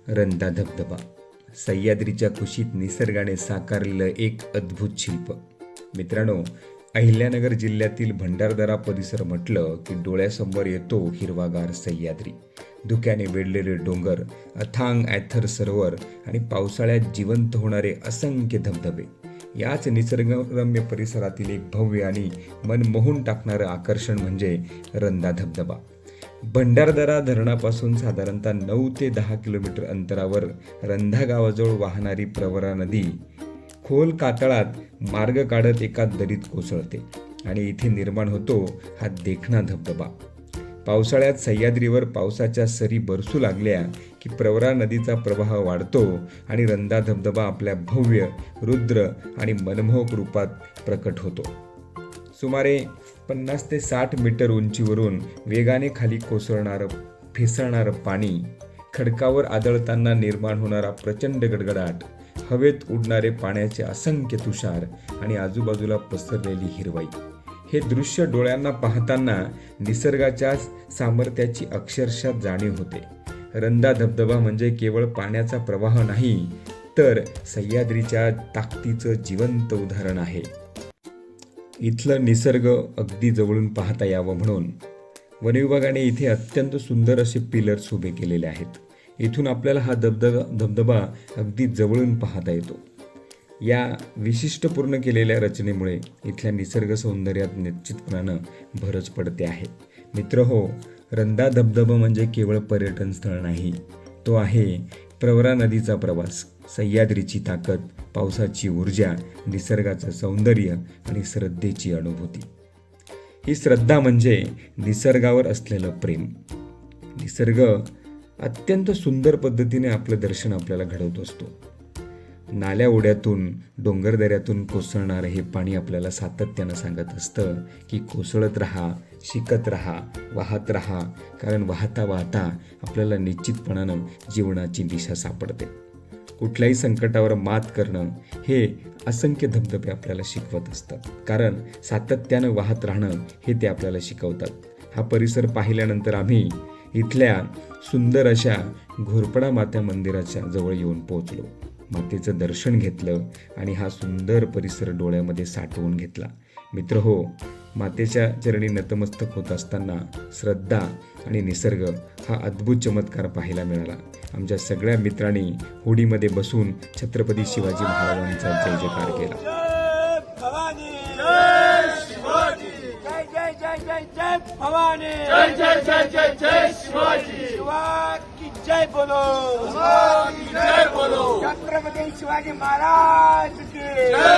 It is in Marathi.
रंधा धबधबा सह्याद्रीच्या कुशीत निसर्गाने साकारलेलं एक अद्भुत शिल्प. मित्रांनो, अहिल्यानगर जिल्ह्यातील भंडारदरा परिसर म्हटलं की डोळ्यासमोर येतो हिरवागार सह्याद्री, धुक्याने वेढलेले डोंगर, अथांग ॲथर सरोवर आणि पावसाळ्यात जिवंत होणारे असंख्य धबधबे. याच निसर्गरम्य परिसरातील एक भव्य आणि मन मोहून टाकणारं आकर्षण म्हणजे रंधा धबधबा. भंडारदरा धरणापासून साधारणतः 9 ते 10 किलोमीटर अंतरावर रंधा गावाजवळ वाहणारी प्रवरा नदी खोल कातळात मार्ग काढत एका दरीत कोसळते आणि इथे निर्माण होतो हा देखणा धबधबा. पावसाळ्यात सह्याद्रीवर पावसाच्या सरी बरसू लागल्या की प्रवरा नदीचा प्रवाह वाढतो आणि रंधा धबधबा आपल्या भव्य, रुद्र आणि मनमोहक रूपात प्रकट होतो. सुमारे 50 ते 60 मीटर उंचीवरून वेगाने खाली कोसळणारं फेसळणारं पाणी, खडकावर आदळताना निर्माण होणारा प्रचंड गडगडाट, हवेत उडणारे पाण्याचे असंख्य तुषार आणि आजूबाजूला पसरलेली हिरवाई, हे दृश्य डोळ्यांना पाहताना निसर्गाच्या सामर्थ्याची अक्षरशः जाणीव होते. रंधा धबधबा म्हणजे केवळ पाण्याचा प्रवाह नाही, तर सह्याद्रीच्या ताकदीचं जिवंत उदाहरण आहे. इथलं निसर्ग अगदी जवळून पाहता यावं म्हणून वनविभागाने इथे अत्यंत सुंदर असे पिलर्स उभे केलेले आहेत. इथून आपल्याला हा धबधबा अगदी जवळून पाहता येतो. या विशिष्टपूर्ण केलेल्या रचनेमुळे इथल्या निसर्ग सौंदर्यात निश्चितपणानं भरच पडते आहे. मित्रहो, रंधा धबधबा म्हणजे केवळ पर्यटन स्थळ नाही, तो आहे प्रवरा नदीचा प्रवास, सह्याद्रीची ताकद, पावसाची ऊर्जा, निसर्गाचं सौंदर्य आणि श्रद्धेची अनुभूती. ही श्रद्धा म्हणजे निसर्गावर असलेलं प्रेम. निसर्ग अत्यंत सुंदर पद्धतीने आपलं दर्शन आपल्याला घडवत असतो. नाल्या ओढ्यातून, डोंगरदऱ्यातून कोसळणारं हे पाणी आपल्याला सातत्यानं सांगत असतं की कोसळत राहा, शिकत राहा, वाहत राहा, कारण वाहता वाहता आपल्याला निश्चितपणानं जीवनाची दिशा सापडते. कुठल्याही संकटावर मात करणं हे असंख्य धबधबे आपल्याला शिकवत असतात, कारण सातत्यानं वाहत राहणं हे ते आपल्याला शिकवतात. हा परिसर पाहिल्यानंतर आम्ही इथल्या सुंदर अशा घोरपडा माता मंदिराच्या जवळ येऊन पोहोचलो. मातेचं दर्शन घेतलं आणि हा सुंदर परिसर डोळ्यामध्ये साठवून घेतला. मित्रहो, मातेच्या चरणी नतमस्तक होत असताना श्रद्धा आणि निसर्ग हा अद्भुत चमत्कार पाहायला मिळाला. आमच्या सगळ्या मित्रांनी होडीमध्ये बसून छत्रपती शिवाजी महाराजांचा जय जयकार केला. जय भवानी, जय जय जय जय जय शिवाजी, शिवाजी जय बोलो, शिवाजी जय बोलो, छत्रपती शिवाजी महाराज की जय.